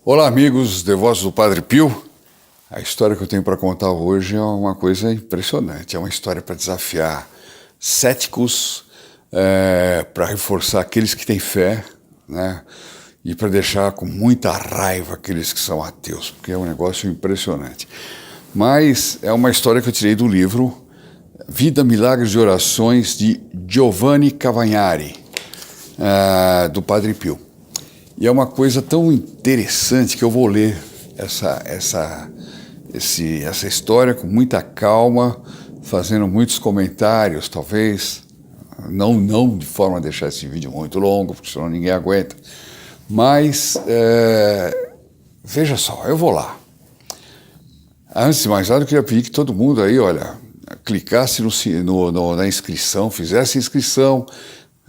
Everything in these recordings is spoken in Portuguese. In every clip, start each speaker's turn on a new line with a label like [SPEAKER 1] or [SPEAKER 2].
[SPEAKER 1] Olá, amigos devotos do Padre Pio. A história que eu tenho para contar hoje é uma coisa impressionante. É uma história para desafiar céticos, para reforçar aqueles que têm fé, né? E para deixar com muita raiva aqueles que são ateus, porque é um negócio impressionante. Mas é uma história que eu tirei do livro Vida, Milagres e Orações, de Giovanni Cavagnari, do Padre Pio. E é uma coisa tão interessante que eu vou ler essa história com muita calma, fazendo muitos comentários, talvez, não de forma a deixar esse vídeo muito longo, porque senão ninguém aguenta. Mas, veja só, eu vou lá. Antes de mais nada, eu queria pedir que todo mundo aí, olha, clicasse na inscrição, fizesse a inscrição,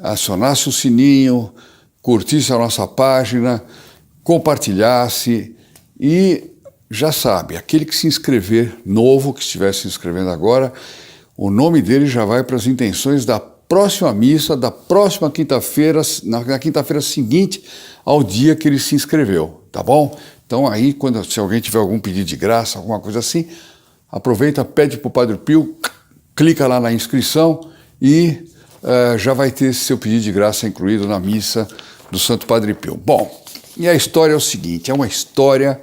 [SPEAKER 1] acionasse o sininho, curtisse a nossa página, compartilhasse e já sabe, aquele que se inscrever novo, que estiver se inscrevendo agora, o nome dele já vai para as intenções da próxima missa, da próxima quinta-feira, na quinta-feira seguinte ao dia que ele se inscreveu, tá bom? Então aí, se alguém tiver algum pedido de graça, alguma coisa assim, aproveita, pede para o Padre Pio, clica lá na inscrição e já vai ter seu pedido de graça incluído na missa do Santo Padre Pio. Bom, e a história é o seguinte, é uma história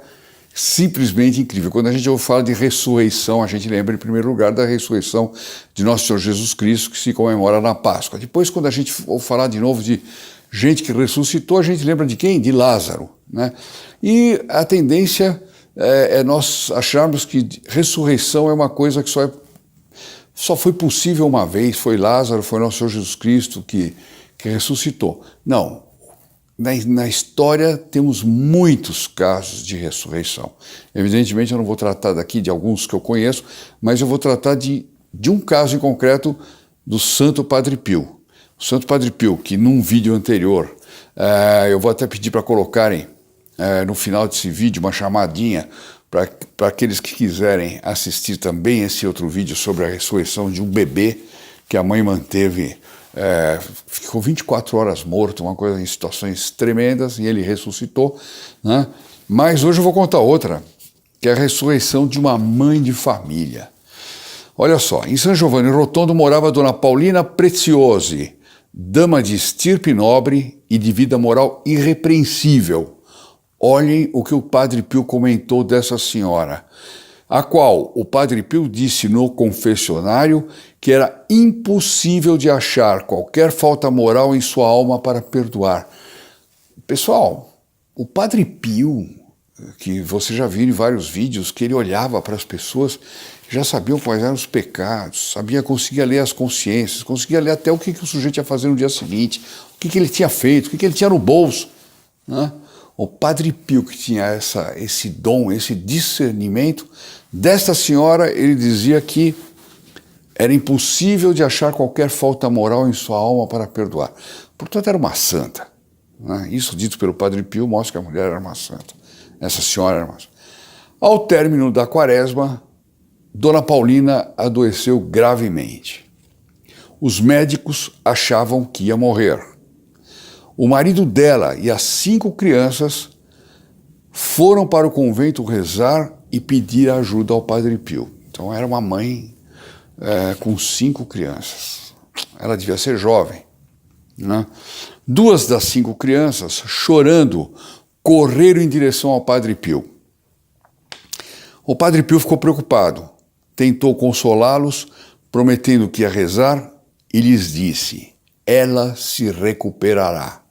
[SPEAKER 1] simplesmente incrível. Quando a gente fala de ressurreição, a gente lembra em primeiro lugar da ressurreição de Nosso Senhor Jesus Cristo, que se comemora na Páscoa. Depois, quando a gente for falar de novo de gente que ressuscitou, a gente lembra de quem? De Lázaro, né? E a tendência é nós acharmos que ressurreição é uma coisa que só foi possível uma vez, foi Lázaro, foi Nosso Senhor Jesus Cristo que ressuscitou. Não, na história temos muitos casos de ressurreição. Evidentemente eu não vou tratar daqui de alguns que eu conheço, mas eu vou tratar de um caso em concreto do Santo Padre Pio. O Santo Padre Pio, que num vídeo anterior, eu vou até pedir para colocarem no final desse vídeo uma chamadinha para aqueles que quiserem assistir também esse outro vídeo sobre a ressurreição de um bebê que a mãe manteve, ficou 24 horas morto, uma coisa em situações tremendas, e ele ressuscitou, né? Mas hoje eu vou contar outra, que é a ressurreição de uma mãe de família. Olha só, em San Giovanni Rotondo morava Dona Paulina Preziosi, dama de estirpe nobre e de vida moral irrepreensível. Olhem o que o Padre Pio comentou dessa senhora, a qual o Padre Pio disse no confessionário que era impossível de achar qualquer falta moral em sua alma para perdoar. Pessoal, o Padre Pio, que você já viu em vários vídeos, que ele olhava para as pessoas, já sabiam quais eram os pecados, conseguia ler as consciências, conseguia ler até o que o sujeito ia fazer no dia seguinte, o que ele tinha feito, o que ele tinha no bolso, né? O Padre Pio, que tinha esse dom, esse discernimento, desta senhora ele dizia que era impossível de achar qualquer falta moral em sua alma para perdoar. Portanto, era uma santa, né? Isso dito pelo Padre Pio mostra que a mulher era uma santa. Essa senhora era uma santa. Ao término da quaresma, Dona Paulina adoeceu gravemente. Os médicos achavam que ia morrer. O marido dela e as 5 crianças foram para o convento rezar e pedir ajuda ao Padre Pio. Então era uma mãe com 5 crianças. Ela devia ser jovem, né? 2 das 5 crianças, chorando, correram em direção ao Padre Pio. O Padre Pio ficou preocupado, tentou consolá-los, prometendo que ia rezar, e lhes disse: ela se recuperará.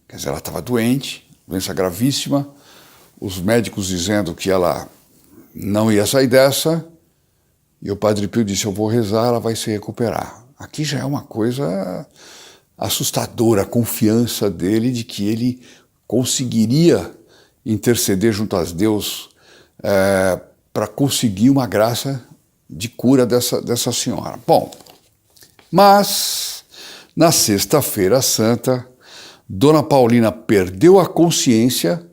[SPEAKER 1] Quer dizer, ela estava doente, doença gravíssima, os médicos dizendo que ela não ia sair dessa, e o Padre Pio disse: eu vou rezar, ela vai se recuperar. Aqui já é uma coisa assustadora, a confiança dele de que ele conseguiria interceder junto a Deus para conseguir uma graça de cura dessa senhora. Bom, mas na Sexta-feira Santa, Dona Paulina perdeu a consciência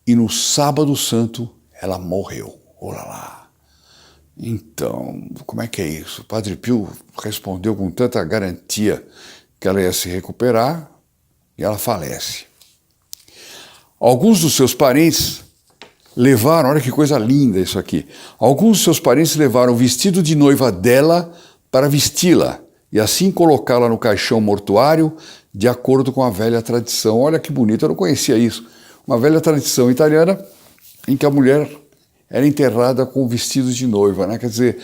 [SPEAKER 1] e no Sábado Santo ela morreu. Olha lá. Então, como é que é isso? O Padre Pio respondeu com tanta garantia que ela ia se recuperar e ela falece. Alguns dos seus parentes levaram, olha que coisa linda isso aqui, alguns dos seus parentes levaram o vestido de noiva dela para vesti-la e assim colocá-la no caixão mortuário de acordo com a velha tradição. Olha que bonito, eu não conhecia isso. Uma velha tradição italiana em que a mulher era enterrada com o vestido de noiva, né? Quer dizer,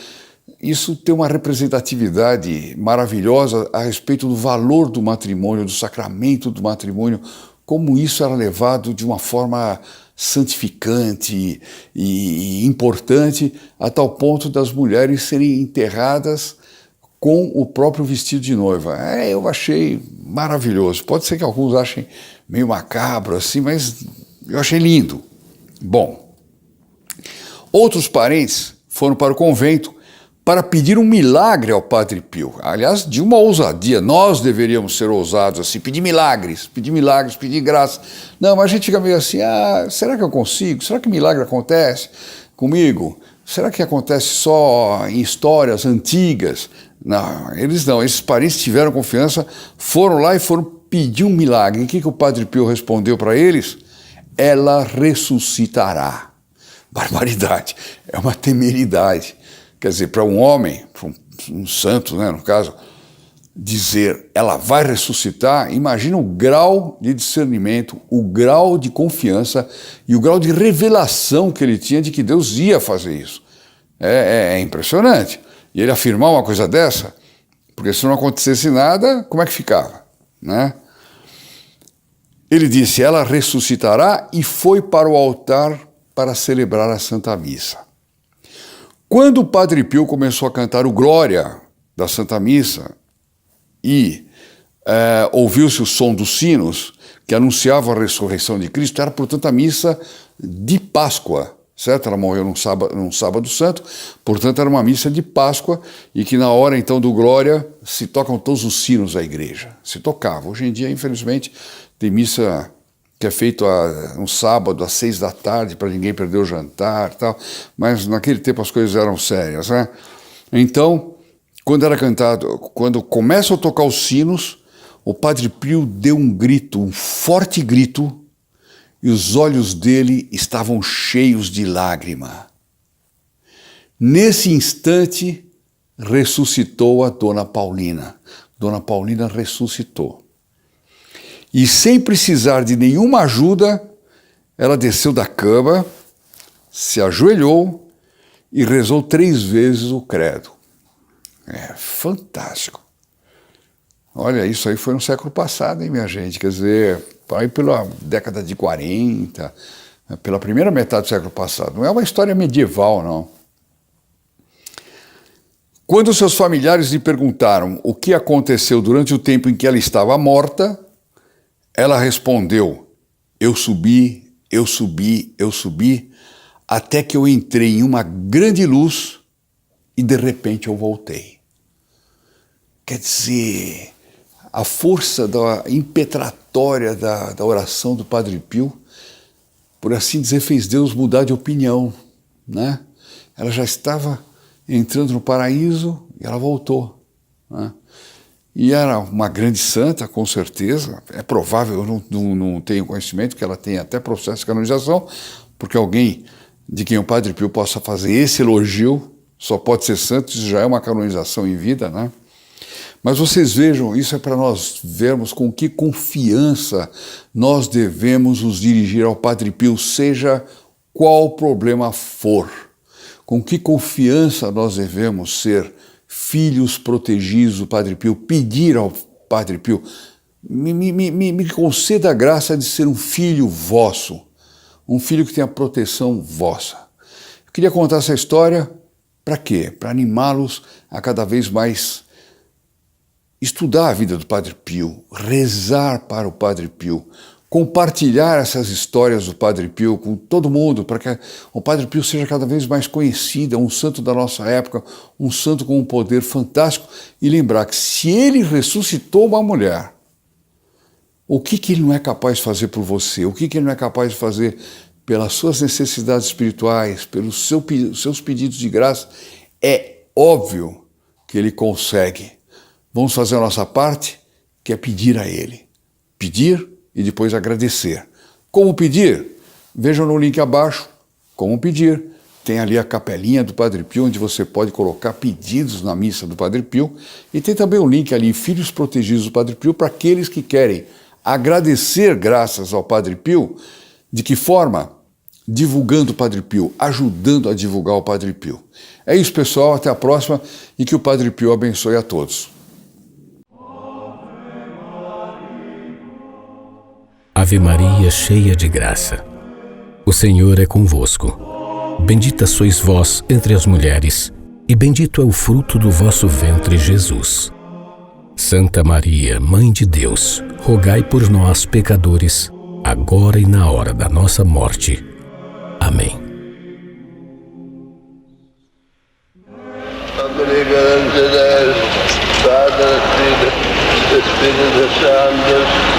[SPEAKER 1] isso tem uma representatividade maravilhosa a respeito do valor do matrimônio, do sacramento do matrimônio, como isso era levado de uma forma santificante e importante, a tal ponto das mulheres serem enterradas com o próprio vestido de noiva. Eu achei maravilhoso. Pode ser que alguns achem meio macabro assim, mas eu achei lindo. Bom, outros parentes foram para o convento para pedir um milagre ao Padre Pio. Aliás, de uma ousadia. Nós deveríamos ser ousados assim, pedir milagres, pedir graça. Não, mas a gente fica meio assim, será que eu consigo? Será que milagre acontece comigo? Será que acontece só em histórias antigas? Não, esses parentes tiveram confiança, foram lá e foram pedir um milagre. E o que o Padre Pio respondeu para eles? Ela ressuscitará. Barbaridade, é uma temeridade. Quer dizer, para um homem, para um santo, né, no caso, dizer ela vai ressuscitar, imagina o grau de discernimento, o grau de confiança e o grau de revelação que ele tinha de que Deus ia fazer isso. É impressionante. E ele afirmar uma coisa dessa, porque se não acontecesse nada, como é que ficava, né? Ele disse, ela ressuscitará, e foi para o altar para celebrar a Santa Missa. Quando o Padre Pio começou a cantar o Glória da Santa Missa e ouviu-se o som dos sinos que anunciavam a ressurreição de Cristo, era, portanto, a missa de Páscoa, certo? Ela morreu num sábado santo, portanto, era uma missa de Páscoa e que na hora, então, do Glória se tocam todos os sinos da igreja. Se tocava. Hoje em dia, infelizmente, tem missa que é feito um sábado às 6 da tarde para ninguém perder o jantar e tal, mas naquele tempo as coisas eram sérias, né? Então, quando era cantado, quando começam a tocar os sinos, o Padre Pio deu um grito, um forte grito, e os olhos dele estavam cheios de lágrima. Nesse instante, ressuscitou a Dona Paulina. Dona Paulina ressuscitou. E sem precisar de nenhuma ajuda, ela desceu da cama, se ajoelhou e rezou 3 vezes o credo. Fantástico. Olha, isso aí foi no século passado, hein, minha gente? Quer dizer, aí pela década de 40, pela primeira metade do século passado. Não é uma história medieval, não. Quando seus familiares lhe perguntaram o que aconteceu durante o tempo em que ela estava morta, ela respondeu, eu subi, até que eu entrei em uma grande luz e de repente eu voltei. Quer dizer, a força impetratória da oração do Padre Pio, por assim dizer, fez Deus mudar de opinião, né? Ela já estava entrando no paraíso e ela voltou, né? E era uma grande santa, com certeza. É provável, eu não tenho conhecimento, que ela tenha até processo de canonização, porque alguém de quem o Padre Pio possa fazer esse elogio só pode ser santo, isso já é uma canonização em vida, né? Mas vocês vejam, isso é para nós vermos com que confiança nós devemos nos dirigir ao Padre Pio, seja qual o problema for. Com que confiança nós devemos ser filhos protegidos do Padre Pio, pedir ao Padre Pio, me conceda a graça de ser um filho vosso, um filho que tenha proteção vossa. Eu queria contar essa história para quê? Para animá-los a cada vez mais estudar a vida do Padre Pio, rezar para o Padre Pio, compartilhar essas histórias do Padre Pio com todo mundo, para que o Padre Pio seja cada vez mais conhecido, um santo da nossa época, um santo com um poder fantástico, e lembrar que se ele ressuscitou uma mulher, o que ele não é capaz de fazer por você? O que ele não é capaz de fazer pelas suas necessidades espirituais, pelos seus pedidos de graça? É óbvio que ele consegue. Vamos fazer a nossa parte, que é pedir a ele. Pedir e depois agradecer. Como pedir? Vejam no link abaixo como pedir. Tem ali a capelinha do Padre Pio, onde você pode colocar pedidos na missa do Padre Pio. E tem também o link ali, Filhos Protegidos do Padre Pio, para aqueles que querem agradecer graças ao Padre Pio. De que forma? Divulgando o Padre Pio, ajudando a divulgar o Padre Pio. É isso, pessoal. Até a próxima e que o Padre Pio abençoe a todos.
[SPEAKER 2] Ave Maria, cheia de graça. O Senhor é convosco. Bendita sois vós entre as mulheres, e bendito é o fruto do vosso ventre, Jesus. Santa Maria, Mãe de Deus, rogai por nós, pecadores, agora e na hora da nossa morte. Amém. Espírito Santo,